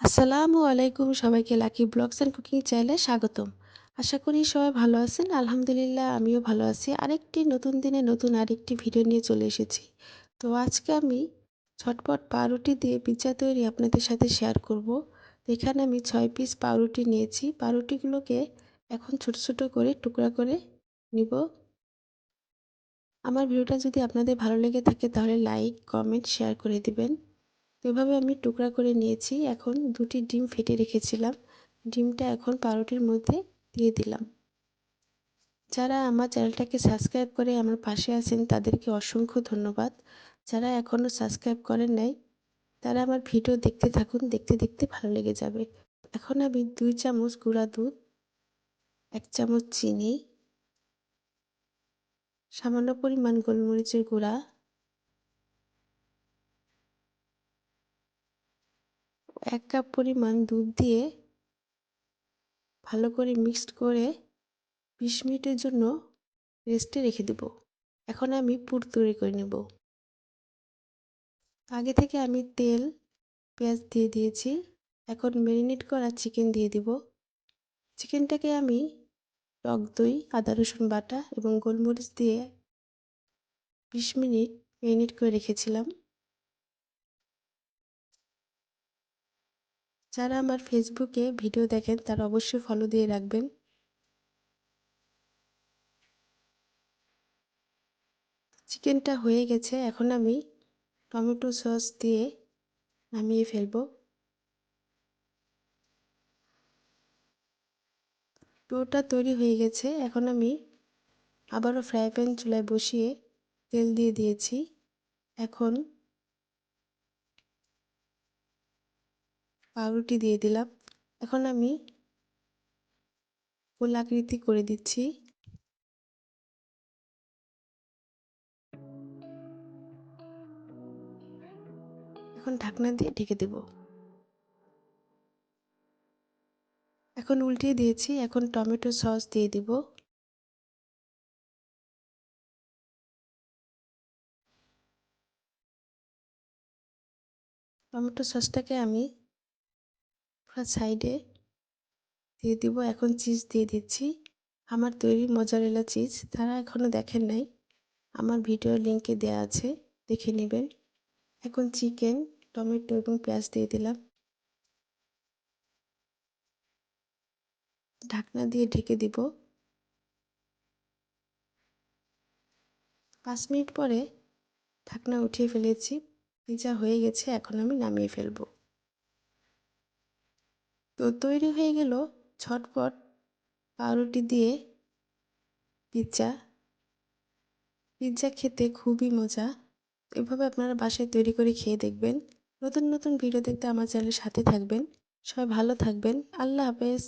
আসসালামু আলাইকুম, সবাইকে লাকি ব্লগস অ্যান্ড কুকিং চ্যানেলে স্বাগতম। আশা করি সবাই ভালো আছেন। আলহামদুলিল্লাহ আমিও ভালো আছি। আরেকটি নতুন দিনে নতুন আরেকটি ভিডিও নিয়ে চলে এসেছি। তো আজকে আমি ঝটপট পাউরুটি দিয়ে পিৎজা তৈরি আপনাদের সাথে শেয়ার করব। তো এখানে আমি 6 পিস পাউরুটি নিয়েছি। পাউরুটিগুলোকে এখন ছোট ছোট করে টুকরা করে নিব। আমার ভিডিওটা যদি আপনাদের ভালো লেগে থাকে তাহলে লাইক, কমেন্ট, শেয়ার করে দিবেন। তো এভাবে আমি টুকরা করে নিয়েছি। এখন দুটি ডিম ফেটে রেখেছিলাম, ডিমটা এখন পাউরুটির মধ্যে দিয়ে দিলাম। যারা আমার চ্যানেলটাকে সাবস্ক্রাইব করে আমার পাশে আছেন তাদেরকে অসংখ্য ধন্যবাদ। যারা এখনও সাবস্ক্রাইব করেন নাই তারা আমার ভিডিও দেখতে থাকুন, দেখতে দেখতে ভালো লেগে যাবে। এখন আমি 2 চামচ গুঁড়া দুধ, 1 চামচ চিনি, সামান্য পরিমাণ গোলমরিচের গুঁড়া, 1 কাপ পরিমাণ দুধ দিয়ে ভালো করে মিক্সড করে 20 মিনিটের জন্য রেস্টে রেখে দেব। এখন আমি পুর তৈরি করে নেব। আগে থেকে আমি তেল, পেঁয়াজ দিয়ে দিয়েছি। এখন ম্যারিনেট করা চিকেন দিয়ে দিব। চিকেনটাকে আমি টক দই, আদা রসুন বাটা এবং গোলমরিচ দিয়ে 20 মিনিট ম্যারিনেট করে রেখেছিলাম। যারা আমার ফেসবুকে ভিডিও দেখেন তারা অবশ্যই ফলো দিয়ে রাখবেন। চিকেনটা হয়ে গেছে, এখন আমি টমেটো সস দিয়ে নামিয়ে ফেলবো। ডোটা তৈরি হয়ে গেছে। এখন আমি আবারও ফ্রাই প্যান চুলায় বসিয়ে তেল দিয়ে দিয়েছি। এখন পাউরুটি দিয়ে দিলাম। এখন আমি গোলাকৃতি করে দিচ্ছি। এখন ঢাকনা দিয়ে ঢেকে দেব। এখন উল্টিয়ে দিয়েছি। এখন টমেটো সস দিয়ে দিব। টমেটো সসটাকে আমি পুরো সাইডে দিয়ে দিব। এখন চিজ দিয়ে দিচ্ছি। আমার তৈরি মোজারেলা চিজ। যারা এখনও দেখেন নাই আমার ভিডিওর লিঙ্কে দেওয়া আছে, দেখে নেবেন। এখন চিকেন, টমেটো এবং পেঁয়াজ দিয়ে দিলাম। ঢাকনা দিয়ে ঢেকে দিব। 5 মিনিট পরে ঢাকনা উঠিয়ে ফেলেছি। পিৎজা হয়ে গেছে, এখন আমি নামিয়ে ফেলবো। তো তৈরি হয়ে গেল ঝটপট পাউরুটি দিয়ে পিৎজা। পিৎজা খেতে খুবই মজা। এভাবে আপনারা বাসায় তৈরি করে খেয়ে দেখবেন। নতুন নতুন ভিডিও দেখতে আমার চ্যানেলের সাথে থাকবেন। সবাই ভালো থাকবেন। আল্লাহ হাফেজ।